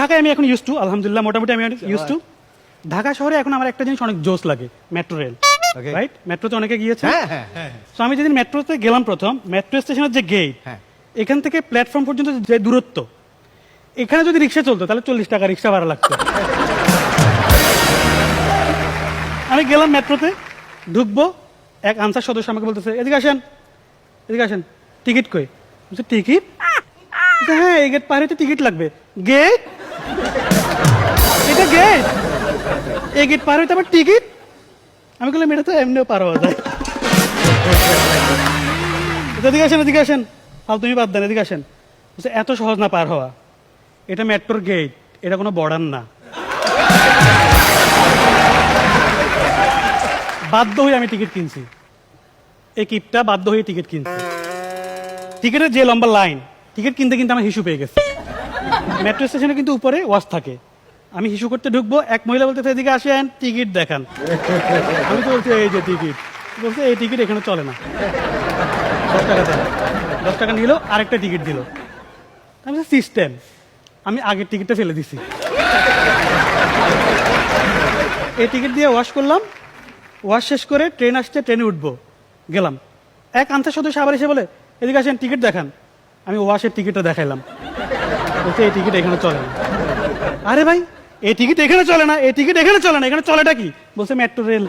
ঢাকায় আমি এখন ইউজ টু, আলহামদুলিল্লাহ মোটামুটি আমি ইউজ টু। ঢাকা শহরে এখন আমার একটা জিনিস অনেক জোস লাগে, মেট্রো রেল। রাইট, মেট্রোতে অনেকে গিয়েছে। তো আমি যেদিন মেট্রোতে গেলাম প্রথম, মেট্রো স্টেশনের যে গেট, এখান থেকে প্ল্যাটফর্ম পর্যন্ত যে দূরত্ব, এখানে যদি রিক্সা চলতো তাহলে 40 টাকা রিক্সা ভাড়া লাগতো। আমি গেলাম মেট্রোতে, ঢুকবো, এক আনসার সদস্য আমাকে বলতেছে এদিকে আসেন, এদিকে আসেন, টিকিট কই? বলছে টিকিট? হ্যাঁ, এই গেট পার হইতে টিকিট লাগবে। গেট? এটা গেট? এই গেট পার হইতে আবার টিকিট? আমি বললাম এটা তো এমনিও পার হওয়া যায়। এদিকে আসেন, এদিকে আসেন, তুমি বাদ দেন, এদিকে আসেন। বলছে এত সহজ না পার হওয়া, এটা মেট্রোর গেট, এটা কোনো বর্ডার না। বাধ্য হয়ে আমি টিকিট কিনছি, এই কিপটা বাধ্য হয়ে টিকিট কিনছি। টিকিটের যে লম্বা লাইন, টিকিট কিনতে কিনতে আমার হিসু পেয়ে গেছে। মেট্রো স্টেশনে কিন্তু উপরে ওয়াচ থাকে, আমি হিসু করতে ঢুকবো, এক মহিলা বলতেছে এদিকে আসেন, টিকিট দেখান। আমি তো বলছি এই যে টিকিট। বলছে এই টিকিট এখানে চলে না, 10 টাকা দেন। 10 টাকা নিল, আরেকটা টিকিট দিল। আমি সিস্টেম, আমি আগের টিকিটটা ফেলে দিছি। এই টিকিট দিয়ে ওয়াশ করলাম, ওয়াশ শেষ করে ট্রেন আসছে, ট্রেনে উঠবো, গেলাম। এক আনসার সদস্য আবার এসে বলে এদিকে আসেন, টিকিট দেখান। আমি ওয়াশের টিকিটটা দেখাইলাম, বলছে এই টিকিট এখানে চলে না। আরে ভাই, এই টিকিট এখানে চলে না, এই টিকিট এখানে চলে না, এখানে চলেটা কি? বলছে মেট্রো রেল।